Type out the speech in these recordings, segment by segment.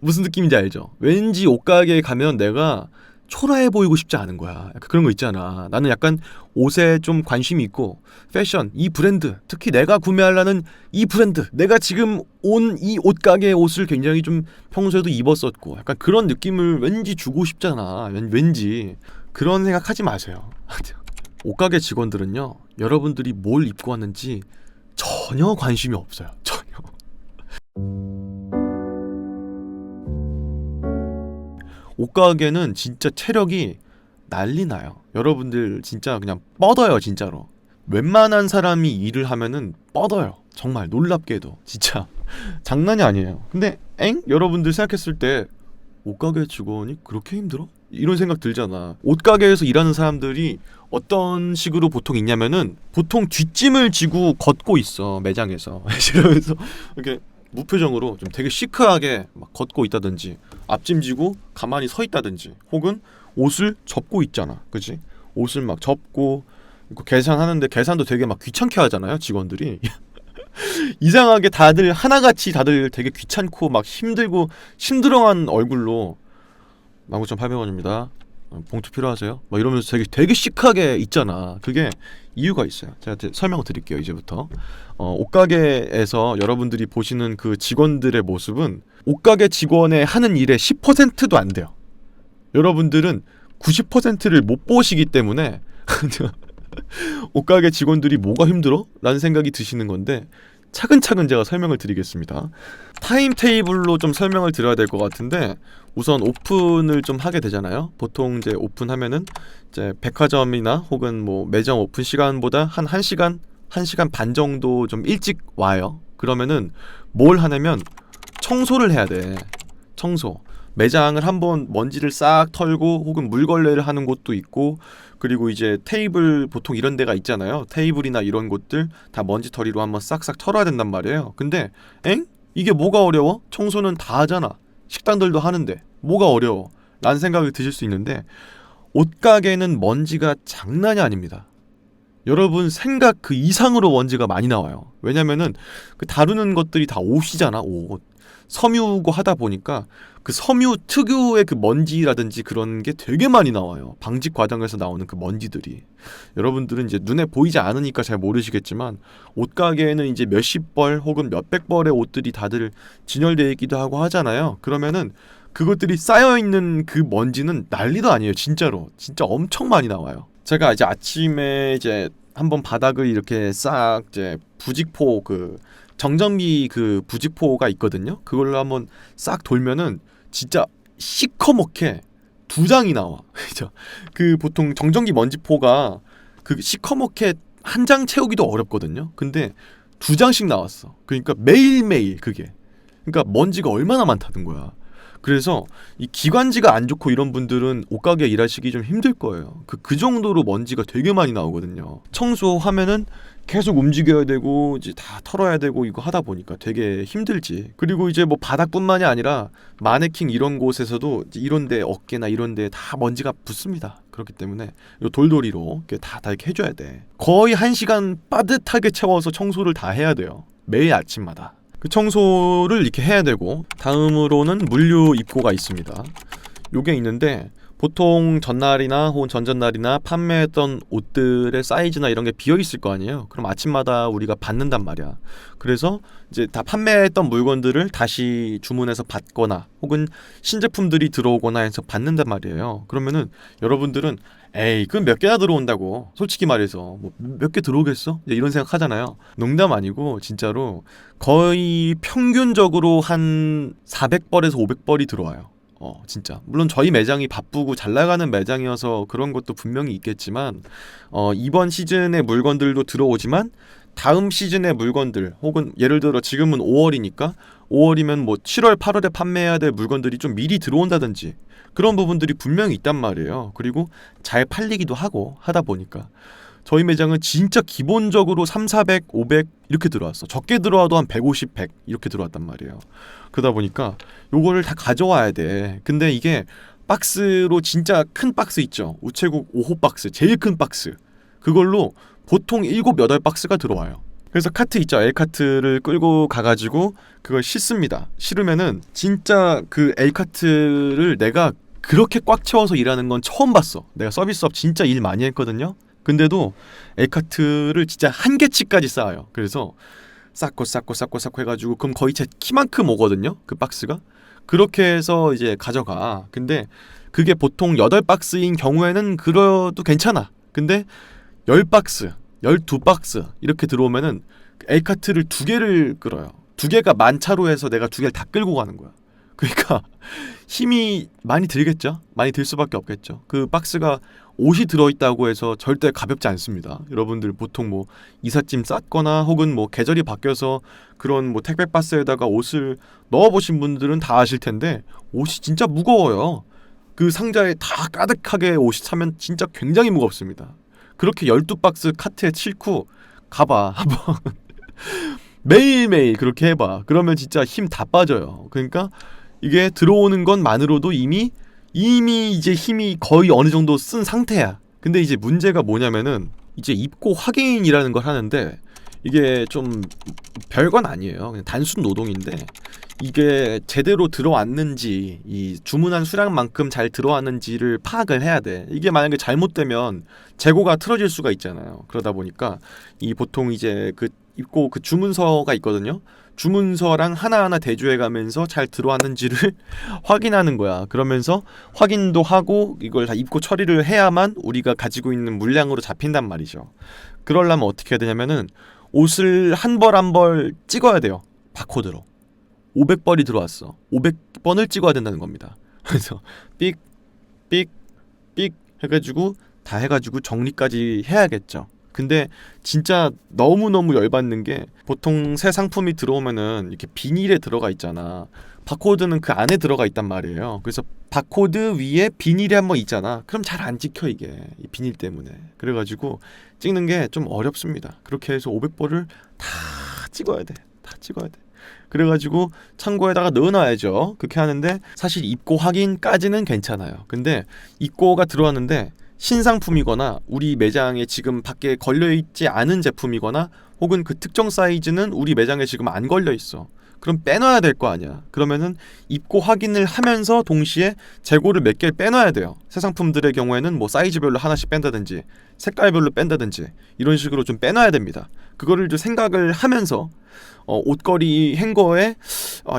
무슨 느낌인지 알죠? 왠지 옷가게에 가면 내가 초라해 보이고 싶지 않은 거야. 약간 그런 거 있잖아. 나는 약간 옷에 좀 관심이 있고 패션, 이 브랜드, 특히 내가 구매하려는 이 브랜드, 내가 지금 온 이 옷가게의 옷을 굉장히 좀 평소에도 입었었고 약간 그런 느낌을 왠지 주고 싶잖아. 왠지 그런 생각하지 마세요. 옷가게 직원들은요, 여러분들이 뭘 입고 왔는지 전혀 관심이 없어요. 전혀. 옷가게는 진짜 체력이 난리 나요. 여러분들 진짜 그냥 뻗어요, 진짜로. 웬만한 사람이 일을 하면은 뻗어요. 정말 놀랍게도. 진짜 장난이 아니에요. 근데 여러분들 생각했을 때 옷가게 직원이 그렇게 힘들어? 이런 생각 들잖아. 옷가게에서 일하는 사람들이 어떤 식으로 보통 있냐면은 보통 뒷짐을 지고 걷고 있어, 매장에서. 이러면서 이렇게 무표정으로 좀 되게 시크하게 막 걷고 있다든지, 앞짐 지고 가만히 서 있다든지, 혹은 옷을 접고 있잖아, 그치? 옷을 막 접고 계산하는데 계산도 되게 막 귀찮게 하잖아요, 직원들이. 이상하게 다들 하나같이 다들 되게 귀찮고 막 힘들고 심드렁한 얼굴로 19,800원입니다. 봉투 필요하세요? 막 이러면서 되게 시크하게 있잖아. 그게 이유가 있어요. 제가 설명을 드릴게요. 이제부터 옷가게에서 여러분들이 보시는 그 직원들의 모습은 옷가게 직원의 하는 일의 10%도 안 돼요. 여러분들은 90%를 못 보시기 때문에 옷가게 직원들이 뭐가 힘들어? 라는 생각이 드시는 건데, 차근차근 제가 설명을 드리겠습니다. 타임테이블로 좀 설명을 드려야 될 것 같은데, 우선 오픈을 좀 하게 되잖아요. 보통 이제 오픈하면은 이제 백화점이나 혹은 뭐 매장 오픈 시간보다 한 1시간, 1시간 반 정도 좀 일찍 와요. 그러면은 뭘 하냐면 청소를 해야 돼. 청소. 매장을 한번 먼지를 싹 털고, 혹은 물걸레를 하는 곳도 있고, 그리고 이제 테이블 보통 이런 데가 있잖아요. 테이블이나 이런 곳들 다 먼지털이로 한번 싹싹 털어야 된단 말이에요. 근데 이게 뭐가 어려워? 청소는 다 하잖아. 식당들도 하는데 뭐가 어려워? 라는 생각이 드실 수 있는데, 옷가게는 먼지가 장난이 아닙니다. 여러분 생각 그 이상으로 먼지가 많이 나와요. 왜냐면은 그 다루는 것들이 다 옷이잖아, 옷. 섬유고 하다 보니까 그 섬유 특유의 그 먼지라든지 그런 게 되게 많이 나와요. 방직 과정에서 나오는 그 먼지들이. 여러분들은 이제 눈에 보이지 않으니까 잘 모르시겠지만, 옷가게에는 이제 몇십 벌 혹은 몇백 벌의 옷들이 다들 진열되어 있기도 하고 하잖아요. 그러면은 그것들이 쌓여있는 그 먼지는 난리도 아니에요. 진짜로. 진짜 엄청 많이 나와요. 제가 이제 아침에 이제 한번 바닥을 이렇게 싹 이제 부직포 그 정전기 그 부직포가 있거든요. 그걸로 한번 싹 돌면은 진짜 시커멓게 2장이 나와. 그죠? 그 보통 정전기 먼지포가 그 시커멓게 한 장 채우기도 어렵거든요. 근데 2장씩 나왔어. 그러니까 매일매일 그게. 그러니까 먼지가 얼마나 많다는 거야. 그래서 이 기관지가 안 좋고 이런 분들은 옷가게 일하시기 좀 힘들 거예요. 그 정도로 먼지가 되게 많이 나오거든요. 청소하면은 계속 움직여야 되고 이제 다 털어야 되고 이거 하다 보니까 되게 힘들지. 그리고 이제 뭐 바닥뿐만이 아니라 마네킹 이런 곳에서도 이런데 어깨나 이런데 다 먼지가 붙습니다. 그렇기 때문에 요 돌돌이로 이렇게 다 이렇게 해줘야 돼. 거의 1시간 빠듯하게 채워서 청소를 다 해야 돼요. 매일 아침마다. 그 청소를 이렇게 해야 되고, 다음으로는 물류 입고가 있습니다. 요게 있는데 보통 전날이나 혹은 전전날이나 판매했던 옷들의 사이즈나 이런 게 비어 있을 거 아니에요. 그럼 아침마다 우리가 받는단 말이야. 그래서 이제 다 판매했던 물건들을 다시 주문해서 받거나 혹은 신제품들이 들어오거나 해서 받는단 말이에요. 그러면은 여러분들은 그럼 몇 개나 들어온다고, 솔직히 말해서 뭐 몇 개 들어오겠어? 이런 생각 하잖아요. 농담 아니고 진짜로 거의 평균적으로 한 400벌에서 500벌이 들어와요. 진짜. 물론 저희 매장이 바쁘고 잘 나가는 매장이어서 그런 것도 분명히 있겠지만, 이번 시즌의 물건들도 들어오지만 다음 시즌의 물건들, 혹은 예를 들어 지금은 5월이니까 5월이면 뭐 7월, 8월에 판매해야 될 물건들이 좀 미리 들어온다든지 그런 부분들이 분명히 있단 말이에요. 그리고 잘 팔리기도 하고 하다 보니까 저희 매장은 진짜 기본적으로 3, 400, 500 이렇게 들어왔어. 적게 들어와도 한 150, 100 이렇게 들어왔단 말이에요. 그러다 보니까 요거를 다 가져와야 돼. 근데 이게 박스로, 진짜 큰 박스 있죠, 우체국 5호 박스, 제일 큰 박스, 그걸로 보통 7, 8박스가 들어와요. 그래서 카트 있죠. L카트를 끌고 가가지고 그걸 싣습니다. 실으면은 진짜 그 L카트를 내가 그렇게 꽉 채워서 일하는 건 처음 봤어. 내가 서비스업 진짜 일 많이 했거든요. 근데도 L카트를 진짜 한 개치까지 쌓아요. 그래서 쌓고 해가지고 그럼 거의 제 키만큼 오거든요. 그 박스가. 그렇게 해서 이제 가져가. 근데 그게 보통 8박스인 경우에는 그래도 괜찮아. 근데 10박스, 12박스 이렇게 들어오면은 L카트를 2개를 끌어요. 2개가 만차로 해서 내가 2개를 다 끌고 가는 거야. 그러니까 힘이 많이 들겠죠. 많이 들 수밖에 없겠죠. 그 박스가 옷이 들어있다고 해서 절대 가볍지 않습니다. 여러분들 보통 뭐 이삿짐 쌌거나 혹은 뭐 계절이 바뀌어서 그런 뭐 택배 박스에다가 옷을 넣어보신 분들은 다 아실 텐데 옷이 진짜 무거워요. 그 상자에 다 가득하게 옷이 차면 진짜 굉장히 무겁습니다. 그렇게 12박스 카트에 싣고 가봐 한번. 매일매일 그렇게 해봐. 그러면 진짜 힘 다 빠져요. 그러니까 이게 들어오는 것만으로도 이미 이제 힘이 거의 어느 정도 쓴 상태야. 근데 이제 문제가 뭐냐면은 이제 입고 확인이라는 걸 하는데 이게 좀 별건 아니에요. 그냥 단순 노동인데 이게 제대로 들어왔는지 이 주문한 수량만큼 잘 들어왔는지를 파악을 해야 돼. 이게 만약에 잘못되면 재고가 틀어질 수가 있잖아요. 그러다 보니까 이 보통 이제 그 입고 그 주문서가 있거든요. 주문서랑 하나하나 대조해 가면서 잘 들어왔는지를 확인하는 거야. 그러면서 확인도 하고 이걸 다 입고 처리를 해야만 우리가 가지고 있는 물량으로 잡힌단 말이죠. 그러려면 어떻게 해야 되냐면은 옷을 한 벌 한 벌 찍어야 돼요. 바코드로. 500벌이 들어왔어. 500번을 찍어야 된다는 겁니다. 그래서 삑, 삑, 삑 해가지고 다 해가지고 정리까지 해야겠죠. 근데 진짜 너무너무 열받는 게 보통 새 상품이 들어오면은 이렇게 비닐에 들어가 있잖아. 바코드는 그 안에 들어가 있단 말이에요. 그래서 바코드 위에 비닐이 한번 있잖아. 그럼 잘 안 찍혀 이게 이 비닐 때문에. 그래가지고 찍는 게 좀 어렵습니다. 그렇게 해서 500벌을 다 찍어야 돼. 다 찍어야 돼. 그래가지고 창고에다가 넣어놔야죠. 그렇게 하는데 사실 입고 확인까지는 괜찮아요. 근데 입고가 들어왔는데 신상품이거나 우리 매장에 지금 밖에 걸려있지 않은 제품이거나 혹은 그 특정 사이즈는 우리 매장에 지금 안 걸려있어. 그럼 빼놔야 될 거 아니야. 그러면은 입고 확인을 하면서 동시에 재고를 몇 개를 빼놔야 돼요. 새 상품들의 경우에는 뭐 사이즈별로 하나씩 뺀다든지 색깔별로 뺀다든지 이런 식으로 좀 빼놔야 됩니다. 그거를 좀 생각을 하면서 옷걸이 행거에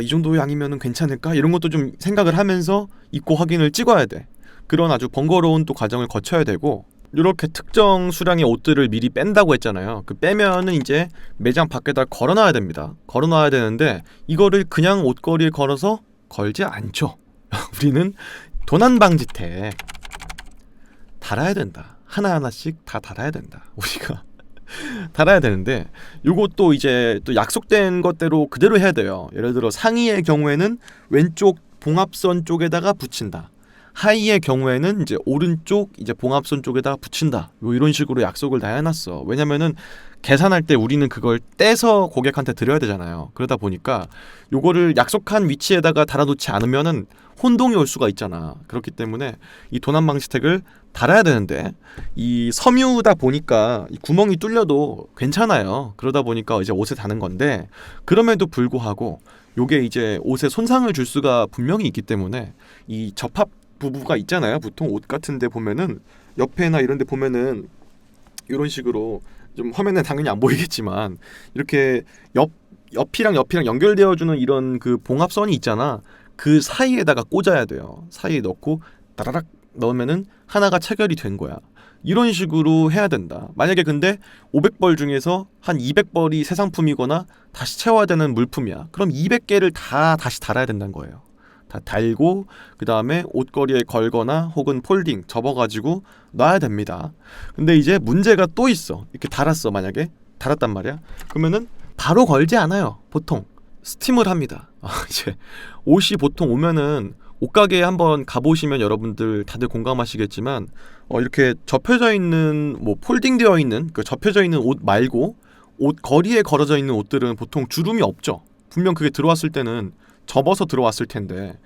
이 정도 양이면은 괜찮을까? 이런 것도 좀 생각을 하면서 입고 확인을 찍어야 돼. 그런 아주 번거로운 또 과정을 거쳐야 되고 이렇게 특정 수량의 옷들을 미리 뺀다고 했잖아요. 그 빼면은 이제 매장 밖에다 걸어놔야 됩니다. 걸어놔야 되는데 이거를 그냥 옷걸이에 걸어서 걸지 않죠. 우리는 도난방지택 달아야 된다. 하나하나씩 다 달아야 된다. 우리가 달아야 되는데 요것도 이제 또 약속된 것대로 그대로 해야 돼요. 예를 들어 상의의 경우에는 왼쪽 봉합선 쪽에다가 붙인다. 하의의 경우에는 이제 오른쪽 이제 봉합선 쪽에다가 붙인다. 뭐 이런 식으로 약속을 다 해놨어. 왜냐면은 계산할 때 우리는 그걸 떼서 고객한테 드려야 되잖아요. 그러다 보니까 요거를 약속한 위치에다가 달아놓지 않으면은 혼동이 올 수가 있잖아. 그렇기 때문에 이 도난방지택을 달아야 되는데 이 섬유다 보니까 이 구멍이 뚫려도 괜찮아요. 그러다 보니까 이제 옷에 다는 건데 그럼에도 불구하고 요게 이제 옷에 손상을 줄 수가 분명히 있기 때문에 이 접합 부부가 있잖아요. 보통 옷 같은 데 보면은 옆에나 이런 데 보면은 이런 식으로 좀 화면에 당연히 안 보이겠지만 이렇게 옆이랑 연결되어 주는 이런 그 봉합선이 있잖아. 그 사이에다가 꽂아야 돼요. 사이에 넣고 따라락 넣으면은 하나가 체결이 된 거야. 이런 식으로 해야 된다. 만약에 근데 500벌 중에서 한 200벌이 새 상품이거나 다시 채워야 되는 물품이야. 그럼 200개를 다 다시 달아야 된다는 거예요. 다 달고 그 다음에 옷걸이에 걸거나 혹은 폴딩 접어가지고 놔야 됩니다. 근데 이제 문제가 또 있어. 이렇게 달았어. 만약에 달았단 말이야. 그러면은 바로 걸지 않아요. 보통 스팀을 합니다. 이제 옷이 보통 오면은 옷가게에 한번 가보시면 여러분들 다들 공감하시겠지만 이렇게 접혀져 있는 뭐 폴딩되어 있는 그 접혀져 있는 옷 말고 옷걸이에 걸어져 있는 옷들은 보통 주름이 없죠. 분명 그게 들어왔을 때는 접어서 들어왔을 텐데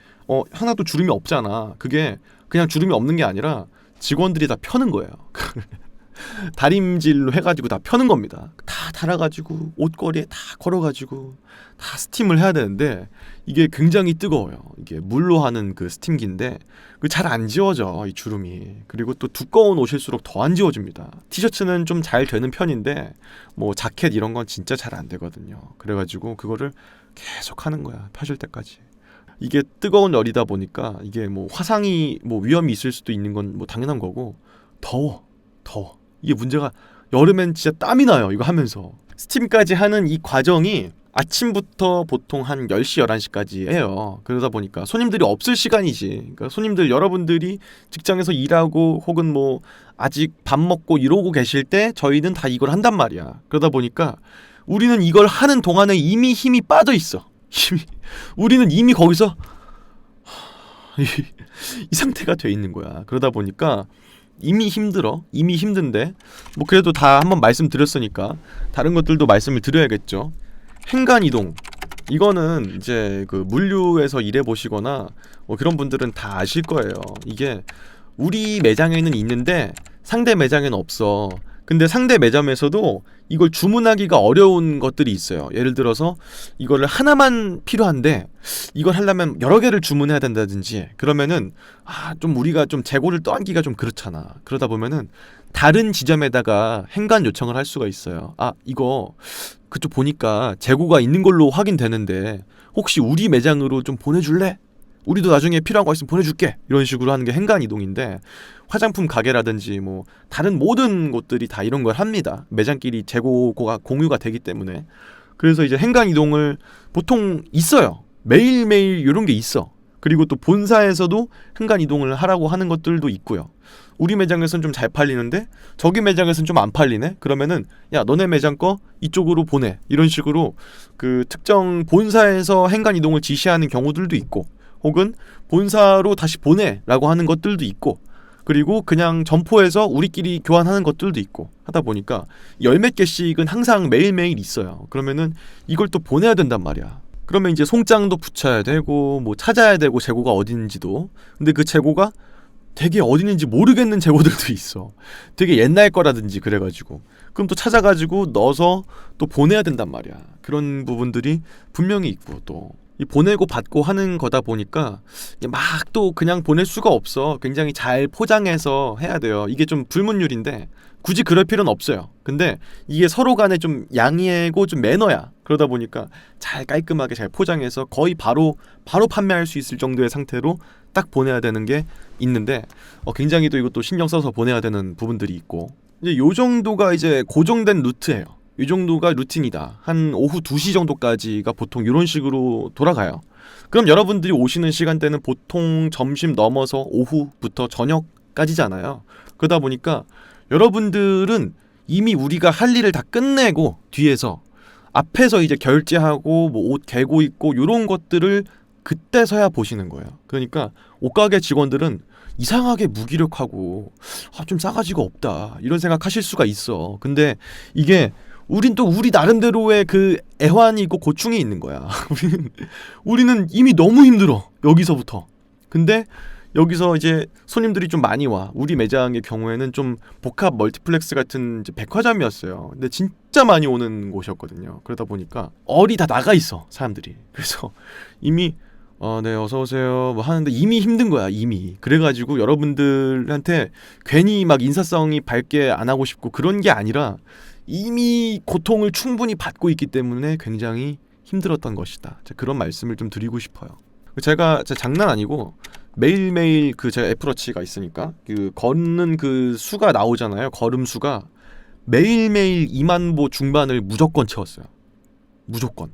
하나도 주름이 없잖아. 그게 그냥 주름이 없는 게 아니라 직원들이 다 펴는 거예요. 다림질로 해가지고 다 펴는 겁니다. 다 달아가지고 옷걸이에 다 걸어가지고 다 스팀을 해야 되는데 이게 굉장히 뜨거워요. 이게 물로 하는 그 스팀기인데 잘 안 지워져, 이 주름이. 그리고 또 두꺼운 옷일수록 더 안 지워집니다. 티셔츠는 좀 잘 되는 편인데 뭐 자켓 이런 건 진짜 잘 안 되거든요. 그래가지고 그거를 계속 하는 거야, 펴질 때까지. 이게 뜨거운 열이다 보니까 이게 뭐 화상이 뭐 위험이 있을 수도 있는 건 뭐 당연한 거고, 더워. 이게 문제가, 여름엔 진짜 땀이 나요, 이거 하면서. 스팀까지 하는 이 과정이 아침부터 보통 한 10시, 11시까지 해요. 그러다 보니까 손님들이 없을 시간이지. 그러니까 손님들, 여러분들이 직장에서 일하고 혹은 뭐 아직 밥 먹고 이러고 계실 때 저희는 다 이걸 한단 말이야. 그러다 보니까 우리는 이걸 하는 동안에 이미 힘이 빠져 있어. 우리는 이미 거기서 이 상태가 돼 있는 거야. 그러다 보니까 이미 힘들어. 이미 힘든데 뭐 그래도 다 한번 말씀드렸으니까 다른 것들도 말씀을 드려야겠죠. 행간 이동, 이거는 이제 그 물류에서 일해 보시거나 뭐 그런 분들은 다 아실 거예요. 이게 우리 매장에는 있는데 상대 매장에는 없어. 근데 상대 매점에서도 이걸 주문하기가 어려운 것들이 있어요. 예를 들어서 이거를 하나만 필요한데 이걸 하려면 여러 개를 주문해야 된다든지, 그러면은 좀 우리가 좀 재고를 떠안기가 좀 그렇잖아. 그러다 보면은 다른 지점에다가 행간 요청을 할 수가 있어요. 이거 그쪽 보니까 재고가 있는 걸로 확인되는데 혹시 우리 매장으로 좀 보내줄래? 우리도 나중에 필요한 거 있으면 보내줄게. 이런 식으로 하는 게 행간 이동인데, 화장품 가게라든지 뭐 다른 모든 곳들이 다 이런 걸 합니다. 매장끼리 재고가 공유가 되기 때문에. 그래서 이제 행간 이동을 보통 있어요. 매일매일 이런 게 있어. 그리고 또 본사에서도 행간 이동을 하라고 하는 것들도 있고요. 우리 매장에서는 좀 잘 팔리는데 저기 매장에서는 좀 안 팔리네? 그러면은 야, 너네 매장 거 이쪽으로 보내. 이런 식으로 그 특정 본사에서 행간 이동을 지시하는 경우들도 있고, 혹은 본사로 다시 보내라고 하는 것들도 있고, 그리고 그냥 점포에서 우리끼리 교환하는 것들도 있고 하다 보니까 열 몇 개씩은 항상 매일매일 있어요. 그러면은 이걸 또 보내야 된단 말이야. 그러면 이제 송장도 붙여야 되고 뭐 찾아야 되고, 재고가 어디 있는지도. 근데 그 재고가 되게 어디 있는지 모르겠는 재고들도 있어. 되게 옛날 거라든지 그래가지고 그럼 또 찾아가지고 넣어서 또 보내야 된단 말이야. 그런 부분들이 분명히 있고, 또 이 보내고 받고 하는 거다 보니까 막 또 그냥 보낼 수가 없어. 굉장히 잘 포장해서 해야 돼요. 이게 좀 불문율인데 굳이 그럴 필요는 없어요. 근데 이게 서로 간에 좀 양해고 좀 매너야. 그러다 보니까 잘 깔끔하게 잘 포장해서 거의 바로 판매할 수 있을 정도의 상태로 딱 보내야 되는 게 있는데, 굉장히 또 이것도 신경 써서 보내야 되는 부분들이 있고, 이제 요 정도가 이제 고정된 루트예요. 이 정도가 루틴이다. 한 오후 2시 정도까지가 보통 이런 식으로 돌아가요. 그럼 여러분들이 오시는 시간대는 보통 점심 넘어서 오후부터 저녁까지잖아요. 그러다 보니까 여러분들은 이미 우리가 할 일을 다 끝내고 뒤에서, 앞에서 이제 결제하고 뭐 옷 개고 있고 이런 것들을 그때서야 보시는 거예요. 그러니까 옷가게 직원들은 이상하게 무기력하고 좀 싸가지가 없다 이런 생각하실 수가 있어. 근데 이게 우린 또 우리 나름대로의 그 애환이 있고 고충이 있는 거야. 우리는 이미 너무 힘들어, 여기서부터. 근데 여기서 이제 손님들이 좀 많이 와. 우리 매장의 경우에는 좀 복합 멀티플렉스 같은 이제 백화점이었어요. 근데 진짜 많이 오는 곳이었거든요. 그러다 보니까 얼이 다 나가 있어, 사람들이. 그래서 이미 네, 어서 오세요 뭐 하는데 이미 힘든 거야, 이미. 그래가지고 여러분들한테 괜히 막 인사성이 밝게 안 하고 싶고 그런 게 아니라 이미 고통을 충분히 받고 있기 때문에 굉장히 힘들었던 것이다. 그런 말씀을 좀 드리고 싶어요. 제가 장난 아니고 매일매일 제가 애플워치가 있으니까 그 걷는 그 수가 나오잖아요. 걸음 수가 매일매일 2만 보 중반을 무조건 채웠어요. 무조건.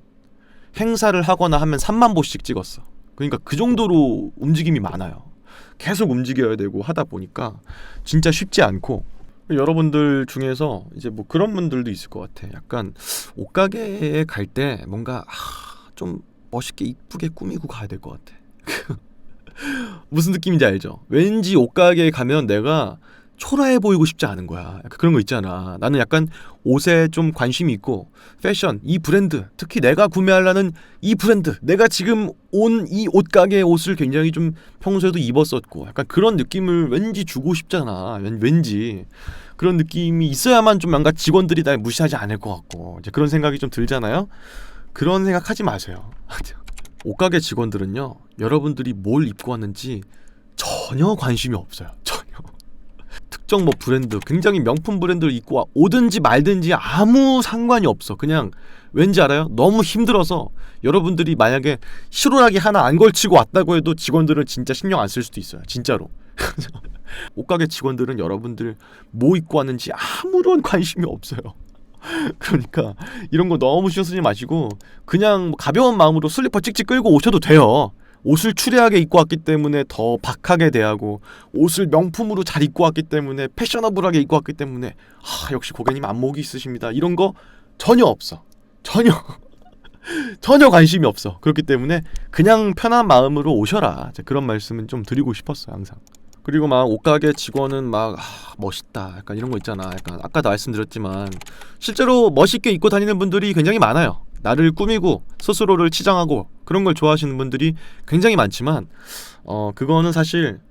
행사를 하거나 하면 3만 보씩 찍었어. 그러니까 그 정도로 움직임이 많아요. 계속 움직여야 되고 하다 보니까 진짜 쉽지 않고, 여러분들 중에서 이제 뭐 그런 분들도 있을 것 같아. 약간 옷가게에 갈 때 뭔가 좀 멋있게 이쁘게 꾸미고 가야 될 것 같아. 무슨 느낌인지 알죠? 왠지 옷가게에 가면 내가 초라해 보이고 싶지 않은 거야. 약간 그런 거 있잖아. 나는 약간 옷에 좀 관심이 있고 패션, 이 브랜드, 특히 내가 구매하려는 이 브랜드, 내가 지금 온 이 옷가게의 옷을 굉장히 좀 평소에도 입었었고 약간 그런 느낌을 왠지 주고 싶잖아. 왠지 그런 느낌이 있어야만 좀 뭔가 직원들이 날 무시하지 않을 것 같고 이제 그런 생각이 좀 들잖아요. 그런 생각하지 마세요. 옷가게 직원들은요, 여러분들이 뭘 입고 왔는지 전혀 관심이 없어요. 전혀. 특정 뭐 브랜드, 굉장히 명품 브랜드를 입고 오든지 말든지 아무 상관이 없어. 그냥 왠지 알아요? 너무 힘들어서 여러분들이 만약에 실오라기 하나 안 걸치고 왔다고 해도 직원들은 진짜 신경 안 쓸 수도 있어요. 진짜로. 옷가게 직원들은 여러분들 뭐 입고 왔는지 아무런 관심이 없어요. 그러니까 이런 거 너무 신경 쓰지 마시고 그냥 가벼운 마음으로 슬리퍼 찍찍 끌고 오셔도 돼요. 옷을 추레하게 입고 왔기 때문에 더 박하게 대하고 옷을 명품으로 잘 입고 왔기 때문에 패셔너블하게 입고 왔기 때문에 역시 고객님 안목이 있으십니다. 이런 거 전혀 없어. 전혀 전혀 관심이 없어. 그렇기 때문에 그냥 편한 마음으로 오셔라. 그런 말씀은 좀 드리고 싶었어요. 항상. 그리고 막 옷가게 직원은 막 멋있다 약간 이런 거 있잖아. 약간 아까도 말씀드렸지만 실제로 멋있게 입고 다니는 분들이 굉장히 많아요. 나를 꾸미고 스스로를 치장하고 그런 걸 좋아하시는 분들이 굉장히 많지만 그거는 사실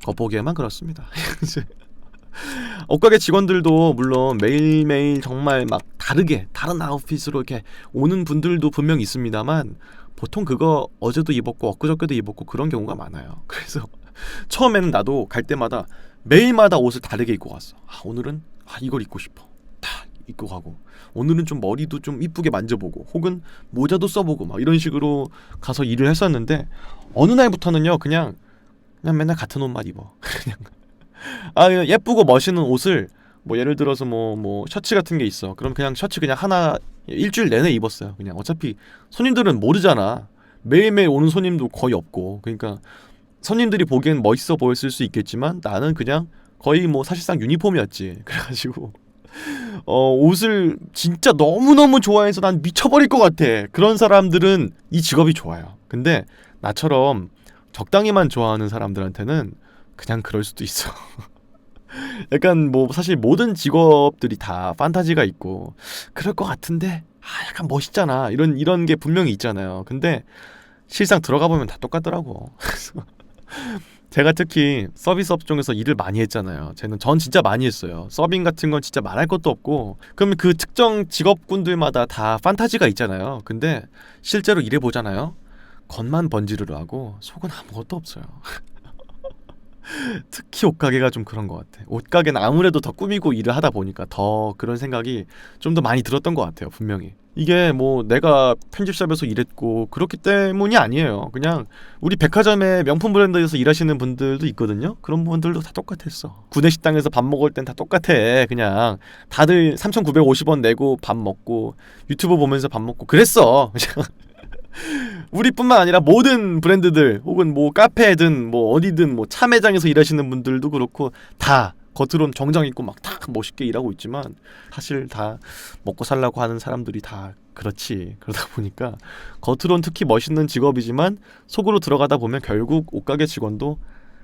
겉보기에만 그렇습니다. 옷가게 직원들도 물론 매일매일 정말 막 다른 아웃핏으로 이렇게 오는 분들도 분명 있습니다만 보통 그거 어제도 입었고 엊그저께도 입었고 그런 경우가 많아요. 그래서 처음에는 나도 갈 때마다 매일마다 옷을 다르게 입고 갔어. 오늘은 이걸 입고 싶어. 다 입고 가고 오늘은 좀 머리도 좀 이쁘게 만져보고 혹은 모자도 써보고 막 이런 식으로 가서 일을 했었는데 어느 날부터는요 그냥 맨날 같은 옷만 입어. 그냥 예쁘고 멋있는 옷을 뭐 예를 들어서 뭐 셔츠 같은 게 있어. 그럼 그냥 셔츠 그냥 하나 일주일 내내 입었어요. 그냥 어차피 손님들은 모르잖아. 매일매일 오는 손님도 거의 없고 그러니까 손님들이 보기엔 멋있어 보였을 수 있겠지만 나는 그냥 거의 뭐 사실상 유니폼이었지. 그래가지고 옷을 진짜 너무너무 좋아해서 난 미쳐버릴 것 같아. 그런 사람들은 이 직업이 좋아요. 근데 나처럼 적당히만 좋아하는 사람들한테는 그냥 그럴 수도 있어. 약간 뭐 사실 모든 직업들이 다 판타지가 있고 그럴 것 같은데 약간 멋있잖아. 이런 게 분명히 있잖아요. 근데 실상 들어가 보면 다 똑같더라고. 제가 특히 서비스 업종에서 일을 많이 했잖아요. 전 진짜 많이 했어요. 서빙 같은 건 진짜 말할 것도 없고 그러면 그 특정 직업군들마다 다 판타지가 있잖아요. 근데 실제로 일해보잖아요. 겉만 번지르르 하고 속은 아무것도 없어요. 특히 옷가게가 좀 그런 것 같아. 옷가게는 아무래도 더 꾸미고 일을 하다 보니까 더 그런 생각이 좀 더 많이 들었던 것 같아요. 분명히 이게 뭐 내가 편집샵에서 일했고 그렇기 때문이 아니에요. 그냥 우리 백화점의 명품 브랜드에서 일하시는 분들도 있거든요. 그런 분들도 다 똑같았어. 구내식당에서 밥 먹을 땐 다 똑같아. 그냥 다들 3,950원 내고 밥 먹고 유튜브 보면서 밥 먹고 그랬어. 우리뿐만 아니라 모든 브랜드들 혹은 뭐 카페든 뭐 어디든 뭐 차 매장에서 일하시는 분들도 그렇고 다 겉으론 정장 입고 막 다 멋있게 일하고 있지만 사실 다 먹고 살라고 하는 사람들이 다 그렇지. 그러다 보니까 겉으론 특히 멋있는 직업이지만 속으로 들어가다 보면 결국 옷가게 직원도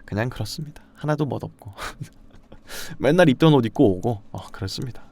그냥 그렇습니다. 하나도 멋없고 맨날 입던 옷 입고 오고 그렇습니다.